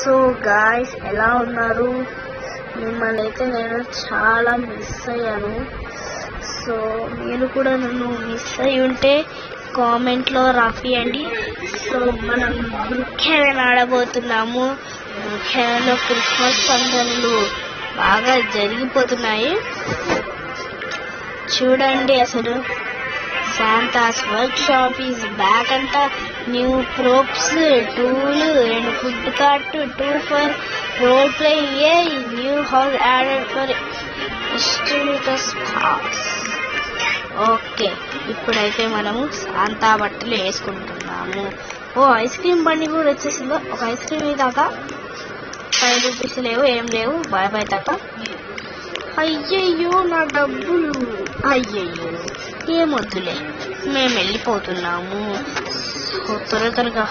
So guys ఎలా ఉన్నారు? మిమ్మల్ని అయితే నేను చాలా మిస్ అయ్యాను. సో మీరు కూడా నన్ను మిస్ అయ్యి ఉంటే కామెంట్లో రాపియండి. సో మనం ముఖ్యంగా ఆడబోతున్నాము. ముఖ్యంగా క్రిస్మస్ పండుగలు బాగా జరిగిపోతున్నాయి. చూడండి అసలు Santa's workshop is back అంట. New props, tool and food cart, 2 for role playing. Yay! New house added for estimators pass. Okay, ఇప్పుడైతే మనము శాంతా బట్టలు వేసుకుంటున్నాము. ఐస్ క్రీమ్ బండి కూడా వచ్చేసిందో. ఒక ఐస్ క్రీమ్ దాకా 5 రూపీస్ లేవు, ఏం లేవు. బాయ్ బాయ్ తాత. అయ్యయ్యో నా డబ్బులు. అయ్యయ్యో ఏమొద్దులే, మేము వెళ్ళిపోతున్నాము. త్వరగా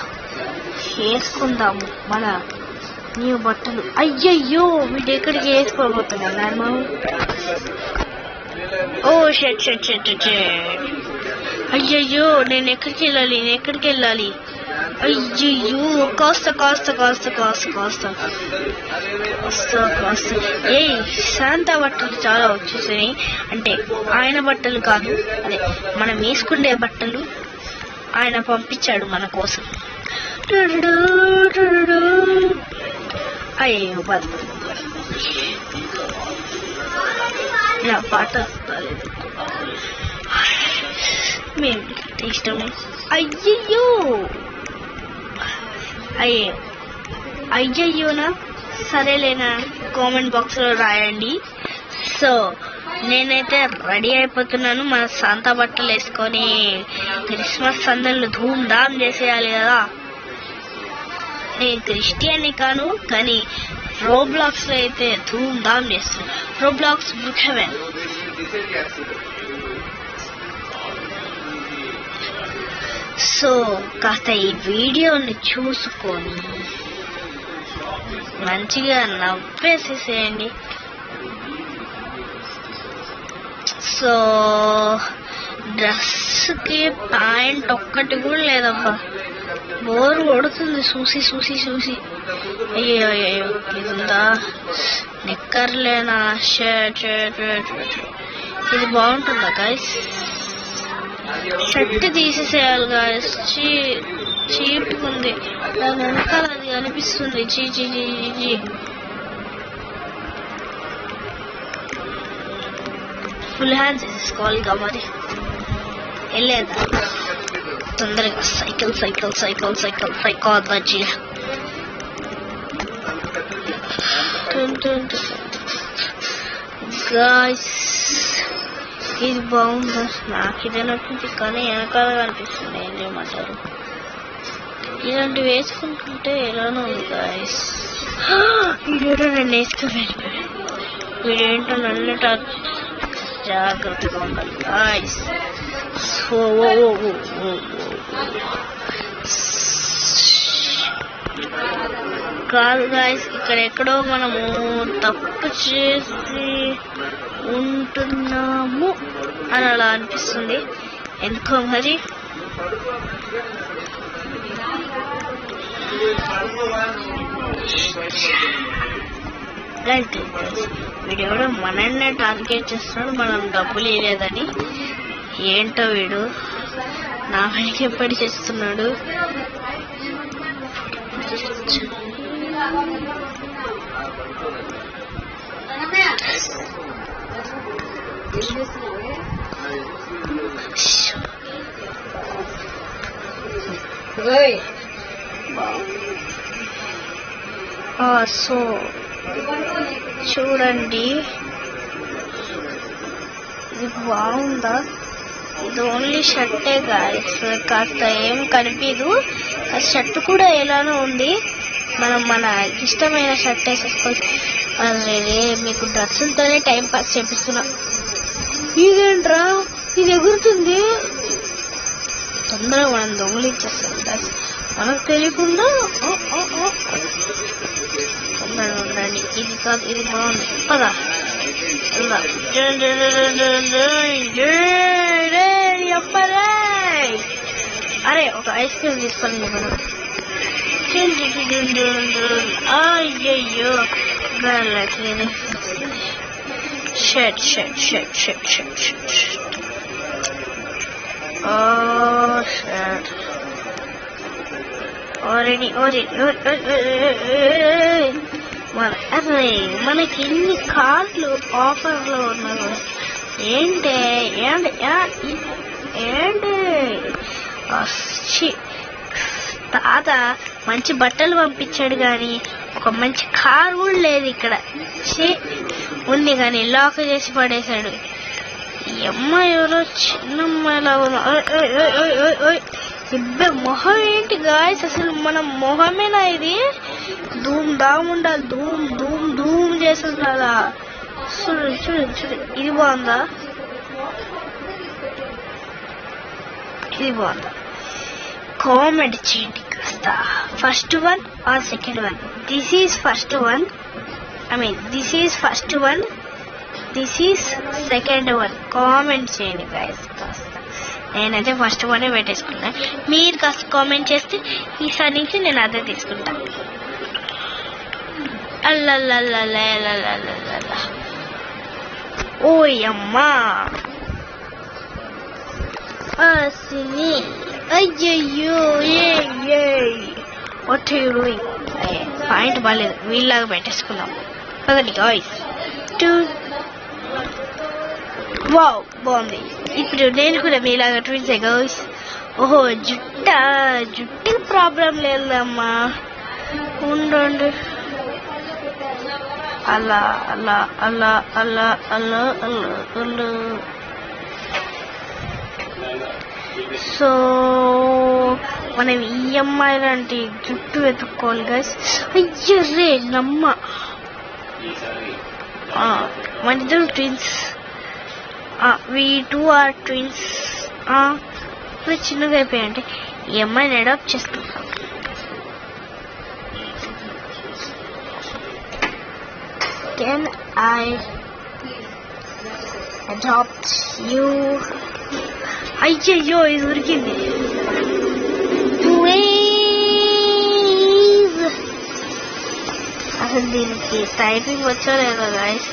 వేసుకుందాము మన న్యూ బట్టలు. అయ్యయ్యో వీడు ఎక్కడికి వేసుకోబోతున్నాను మనం. షట్. అయ్యయ్యో నేను ఎక్కడికి వెళ్ళాలి? అయ్యయ్యో కాస్త ఏయ్, శాంతా బట్టలు చాలా వచ్చేసాయి. అంటే ఆయన బట్టలు కాదు, అదే మనం వేసుకునే బట్టలు ఆయన పంపించాడు మన కోసం. అయ్యో నా పాట మేము ఇష్టమే. అయ్యయ్యోనా, సరేలేనా, కామెంట్ బాక్స్ లో రాయండి. సో నేనైతే రెడీ అయిపోతున్నాను. మన శాంతా బట్టలు వేసుకొని క్రిస్మస్ సందళ్ళు ధూమ్ ధామ్ చేసేయాలి కదా. నేను క్రిస్టియన్ని కాను, కానీ రోబ్లాక్స్ లో అయితే ధూమ్ ధామ్ చేస్తాను. రోబ్లాక్స్ బ్రూక్హెవెన్. సో కాస్త ఈ వీడియోని చూసుకొని మంచిగా నవ్వేసేసేయండి. సో డ్రెస్కి ప్యాంట్ ఒక్కటి కూడా లేదబ్బా, బోర్ కొడుతుంది చూసి. అయ్యో ఇదిందా నిక్కర్లేనా? షర్ట్ ఇది బాగుంటుందా గైస్? షర్ట్ తీసేసేయాలి గాయస్. చీప్ ఉంది, దాని వెనకాల అది అనిపిస్తుంది. చీ ఫుల్ హ్యాండ్స్ వేసేసుకోవాలి ఇక మరి. వెళ్ళేదా తొందరగా. సైకాలజీ గాయస్, ఇది బాగుందా? నాకు ఇదే నచ్చింది, కానీ వెనకాల కనిపిస్తుంది. ఏం చేయమంటారు? ఇలాంటివి వేసుకుంటుంటే ఎలానో ఉంది గాయస్. వీడేటో నన్ను వేసుకుని వెళ్ళిపోయాడు. వీడేంటో నన్ను జాగ్రత్తగా ఉండాలి గాయస్. కాదు గాయస్, ఇక్కడ ఎక్కడో మనము తప్పు చేసి ఉంటున్నాము అని అలా అనిపిస్తుంది ఎందుకో మరి. వీడు ఎవడో మనన్నే టార్గెట్ చేస్తున్నాడు, మనం డబ్బులు ఇవ్వలేదని. ఏంటో వీడు నా పనికి ఎప్పటి చేస్తున్నాడు. సో చూడండి, ఇది బాగుందా? ఇది ఓన్లీ షర్టే గాయస్, కాస్త ఏం కనిపించదు. ఆ షర్ట్ కూడా ఎలానో ఉంది. మనం మన ఇష్టమైన షర్ట్ వేసేసుకోవచ్చు. మీకు డ్రెస్సులతోనే టైం పాస్ చేపిస్తున్నా. ఇదేంట్రా ఇది ఎగురుతుంది? తొందరగా మనం దొంగలించేస్తాం డ్రెస్ మనకు తెలియకుండా. తొందరగా ఉండండి. ఇది కాదు, ఇది బాగుంది. పదా అరే ఒక ఐస్ క్రీమ్ తీసుకోండి మనం. అయ్యయ్యో గలకి షట్. Oh shit. Already. అసలు మనకి ఎన్ని కార్లు ఆఫర్లో ఉన్నారు. ఏంటి తాత మంచి బట్టలు పంపించాడు కానీ ఒక మంచి కార్ కూడా లేదు ఇక్కడ. ఉంది కానీ లాక్ చేసి పడేశాడు. ఈ అమ్మాయి ఎవరో చిన్నమ్మాయిలా ఇబ్బే మొహం ఏంటి గాయస్, అసలు మన మొహమేనా ఇది? ధూమ్ ధామ్ ఉండాలి, ధూమ్ చేస్తుందా? చూడు ఇది బాగుందా? కామెంట్ చేయండి కాస్త. First one or second one? This is first one, this is first one, this is second one. Comment చేయండి గాయస్ కాస్త. నేనైతే ఫస్ట్ వన్ పెట్టేసుకున్నా. మీరు కాస్త కామెంట్ చేస్తే ఈసారి నుంచి నేను అదే తీసుకుంటా. అల్లల్లల్లల్లల్లల్లల్ల ఓయమ్మా అసిని అయ్యయ్యో పాయింట్ బాగాలేదు, వీళ్ళలాగా పెట్టేసుకున్నాం కదండి గాయ్స్. వావ్ బాగుంది. ఇప్పుడు నేను కూడా మీలాగా ట్విన్సే గాయ్స్. ఓహో జుట్టుకి ప్రాబ్లం లేదమ్మా, ఉండండి. అలా సో మనం ఈ అమ్మాయి లాంటి జుట్టు వెతుక్కోవాలి గైస్. అయ్యర్రే నమ్మ మన ఇద్దరు twins. We two are twins. ఇప్పుడు చిన్నగా అయిపోయాయంటే ఈ అమ్మాయిని అడాప్ట్ చేసుకుంటాం. Can I adopt you? అయ్యయ్యో ఇది ఉరికింది. అసలు దీనికి టైపింగ్ వచ్చో లేదో గాయస్.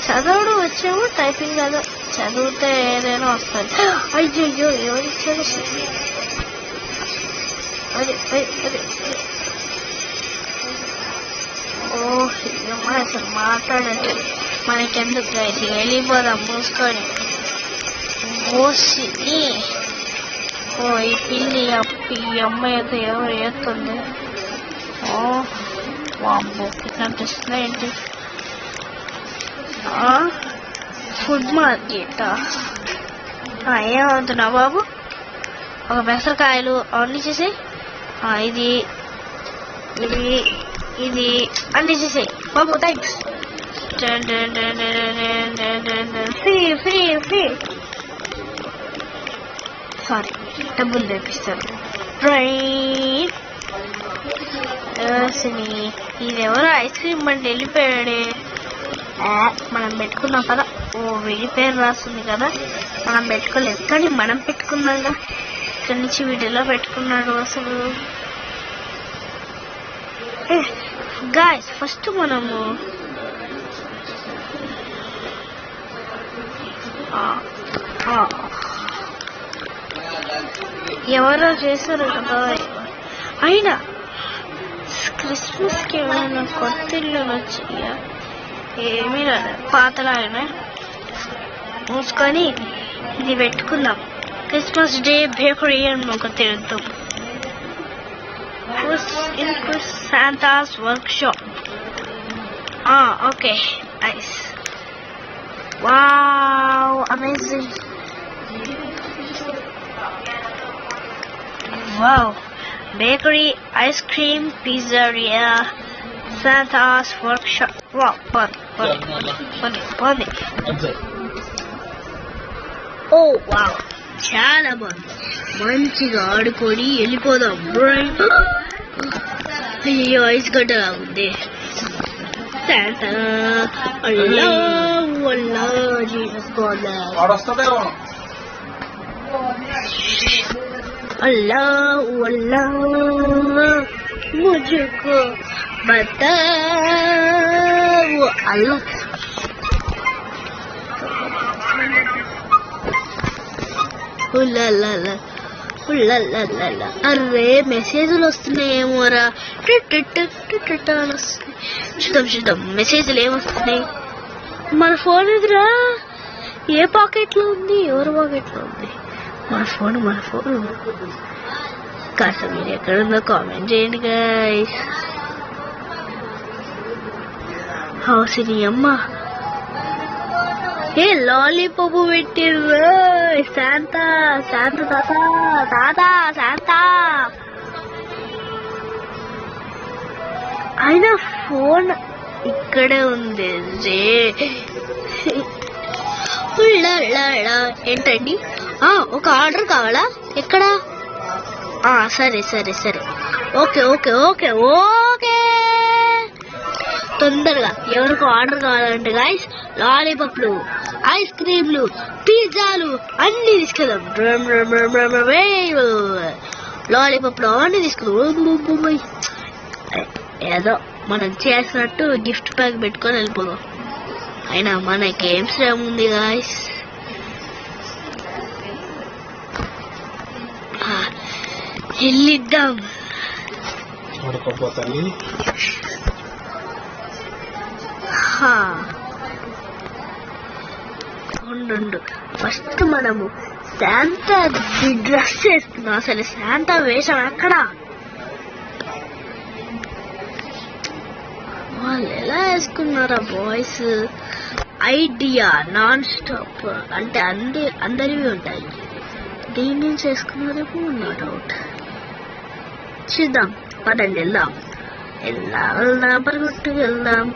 చదవడం వచ్చేమో, టైపింగ్ కాదు. చదివితే ఏదైనా వస్తుంది. అయ్యయ్యో ఎవరిచ్చారు? అదే అసలు మాట్లాడండి. మనకెందుకు గైస్, వెళ్ళిపోదాం మూసుకొని. ఈ పిల్లి ఈ అమ్మాయి అయితే ఎవరు ఏస్తుంది? వామ్మో కనిపిస్తుంది ఏంటి? Food market. ఏమవుతున్నా బాబు? ఒక పెసరకాయలు అవన్నీ చేసి ఇది అన్ని చేసాయి బాబు. థ్యాంక్స్. ఫ్రీ సారీ, డబ్బులు తెప్పిస్తాను. ట్రైన్ ఇది ఎవరో ఐస్ క్రీమ్ బండి వెళ్ళిపోయాడే. మనం పెట్టుకున్నాం కదా. వీడి పేరు రాస్తుంది కదా, మనం పెట్టుకోలేదు కానీ మనం పెట్టుకున్నాగా. ఇక్కడి నుంచి వీడియోలో పెట్టుకున్నాడు అసలు. గాయస్ ఫస్ట్ మనము ఎవరో చేశారు కదా. అయినా క్రిస్మస్కి ఏమైనా కొత్త ఇల్లు వచ్చాయా? ఏమీ రాదు, పాతలాగానే. మూసుకొని ఇది పెట్టుకుందాం. క్రిస్మస్ డే బేకరీ అని ఒక తిరుగుతాం. In Santa's workshop. Okay, nice. Wow, amazing. Wow, bakery, ice cream, pizzeria, Santa's workshop. Wow, funny. Oh, wow, చాలా బాగుంది. మంచిగా ఆడుకొని వెళ్ళిపోదాం. అయ్యో ఐస్ గడ్డలా ఉంది. Santa, Allah, Jesus God. Allah. मुझको बताओ अल्लाह అరే మెసేజ్లు వస్తున్నాయేమోరా చూద్దాం మెసేజ్లు ఏమొస్తున్నాయి. మన ఫోన్ ఎదురా ఏ పాకెట్లో ఉంది, ఎవరి పాకెట్లో ఉంది? మన ఫోన్ కాస్త మీరు ఎక్కడుందో కామెంట్ చేయండి గైస్. హౌస్ నీ అమ్మ ఏ లాలీపాప్ పెట్టిర్రు. శాంతా అయినా ఫోన్ ఇక్కడే ఉంది. ఏంటండి ఒక ఆర్డర్ కావాలా? ఎక్కడ? సరే ఓకే తొందరగా ఎవరికి ఆర్డర్ కావాలంటే గైస్ లాలీపాప్లు, ఐస్ క్రీమ్లు, పిజ్జాలు అన్ని తీసుకెళ్దాం. లాలీపాప్లు అన్ని తీసుకెళ్దాం. ఏదో మనం చేసినట్టు గిఫ్ట్ ప్యాక్ పెట్టుకొని వెళ్ళిపోదాం. అయినా మనకి ఏం శ్రమ ఉంది గాయస్. వెళ్ళిద్దాం. ఉండు ఫస్ట్ మనము శాంతా డ్రెస్ వేసుకున్నాం. అసలు శాంతా వేషం ఎక్కడ? వాళ్ళు ఎలా వేసుకున్నారా బాయ్స్? ఐడియా నాన్ స్టాప్ అంటే అందరివి ఉంటాయి. దీని నుంచి వేసుకున్నారేమో నా డౌట్. చూద్దాం పదండి వెళ్దాం పరిగొట్టు వెళ్దాం.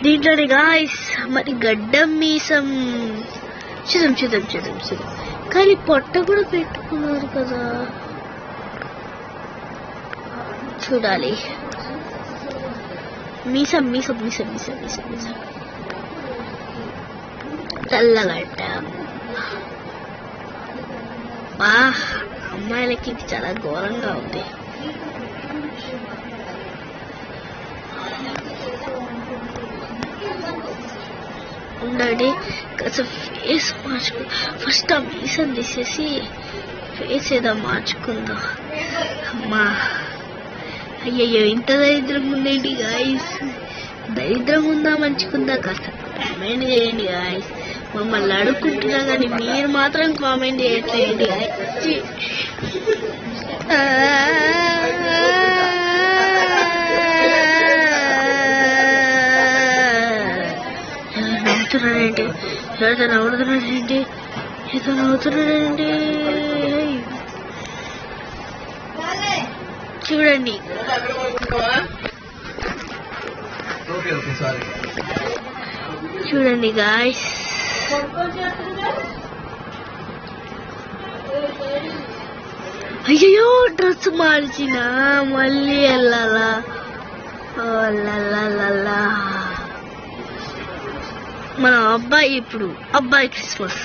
దీంట్లోనే గాయస్ మరి గడ్డం మీసం చూద్దాం కానీ పొట్ట కూడా పెట్టుకున్నారు కదా, చూడాలి. మీసం తెల్లగడ్డం. అమ్మాయిలకి ఇది చాలా ఘోరంగా ఉంది. ఉండండి ఫేస్ మార్చుకో. ఫస్ట్ ఆ మీసం తీసేసి ఫేస్ ఏదో మార్చుకుందాం. అమ్మా అయ్యయ్యో ఇంత దరిద్రం ఉందండి గాయస్. దరిద్రం ఉందా మంచిగుందా కాస్త కామెంట్ చేయండి గాయస్. మమ్మల్ని అడుక్కుంటున్నా కానీ మీరు మాత్రం కామెంట్ చేయట్లేండి గాయస్. నవ్వుతున్నాడండి, ఏదో నవ్వుతున్నాడండి. చూడండి గాయ్స్, అయ్యో డ్రెస్ మార్చిన మళ్ళీ వెళ్ళాలా? మన అబ్బాయి ఇప్పుడు అబ్బాయి క్రిస్మస్,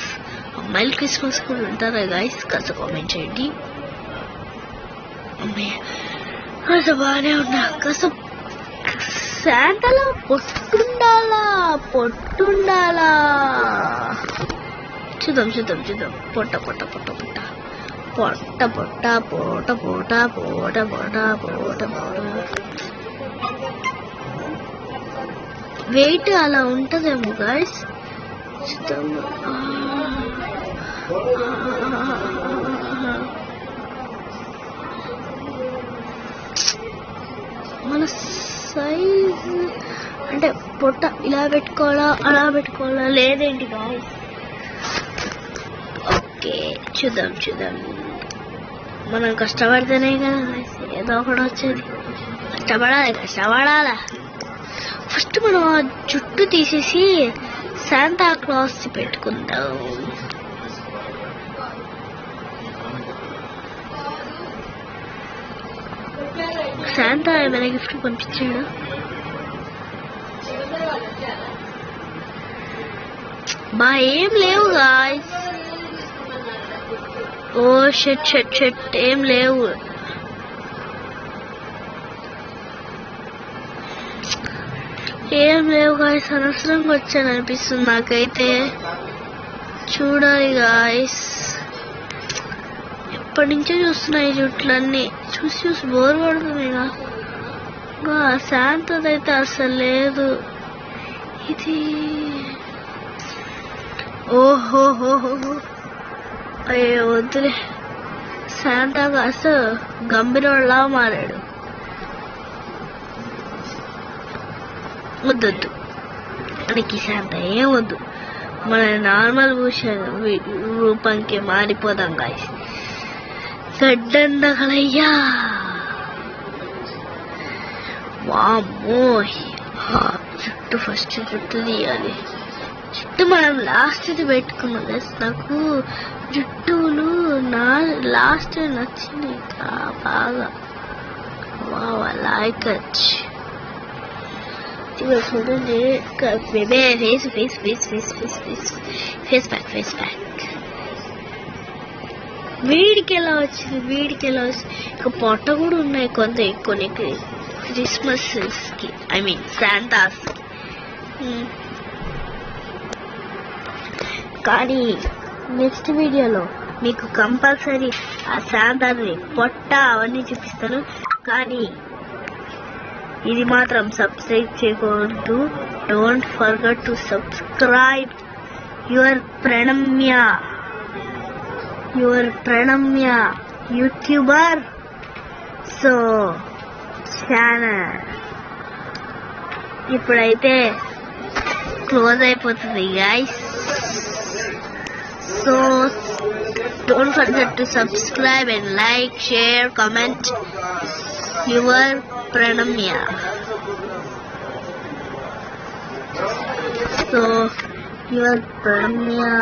అమ్మాయిలు క్రిస్మస్ కూడా ఉంటారా గాయస్? కాస్త కామెంట్ చేయండి. అమ్మాయి కాస్త బాగానే ఉన్నా. కాస్త శాంతలో పొట్టుండాలా. చూద్దాం పొట్ట వెయిట్ అలా ఉంటదేమో గాయస్. మన సైజ్ అంటే పొట్ట ఇలా పెట్టుకోవాలా అలా పెట్టుకోవాలా లేదేంటి గాయస్? ఓకే చూద్దాం. మనం కష్టపడితేనే కదా ఏదో ఒకటి వచ్చేది. కష్టపడాలా. ఫస్ట్ మనం ఆ జుట్టు తీసేసి శాంతా క్లాస్ పెట్టుకుందాం. శాంతా ఏమైనా గిఫ్ట్ పంపించాడు? ఏం లేవు గాయ్స్. ఓ షట్ ఏం లేవు. ఏం లేవు గాయస్, అనవసరంగా వచ్చాను అనిపిస్తుంది నాకైతే. చూడాలి గాయస్, ఎప్పటి నుంచో చూస్తున్నాయి జుట్లన్నీ, చూసి చూసి బోర్ పడుతుంది. శాంతది అయితే అసలు లేదు. ఇది ఓహోహోహో, అయ్యో వద్దులే. శాంతగా అసలు గంభీరోళ్ళలా మారాడు. వద్దొద్దు మనకి శాంత, ఏం వద్దు. మన నార్మల్ రూపంకి మారిపోదాం గాయస్. గడ్డందగలయ్యా, వామ్మో. జుట్టు ఫస్ట్ జుట్టు తీయాలి. జుట్టు మనం లాస్ట్ పెట్టుకున్నాం. నాకు జుట్టులు లాస్ట్ నచ్చింది బాగా. Wow, I like it. చూడండి, face face face face face face face back, face back. వీడికి ఎలా వచ్చింది, వీడికి ఎలా వచ్చింది. ఇక పొట్ట కూడా ఉన్నాయి కొన్ని క్రిస్మస్ కి, ఐ మీన్ శాంతాస్. కానీ నెక్స్ట్ వీడియోలో మీకు కంపల్సరీ ఆ శాంతాని పొట్ట అవన్నీ చూపిస్తాను. కానీ ఇది మాత్రం సబ్స్క్రైబ్ చేయకూడదు. Don't forget to subscribe your Pranamya YouTuber channel. ఇప్పుడైతే క్లోజ్ అయిపోతుంది guys. So don't forget to subscribe and like, share, comment. Your Pranamya. So, your Pranamya.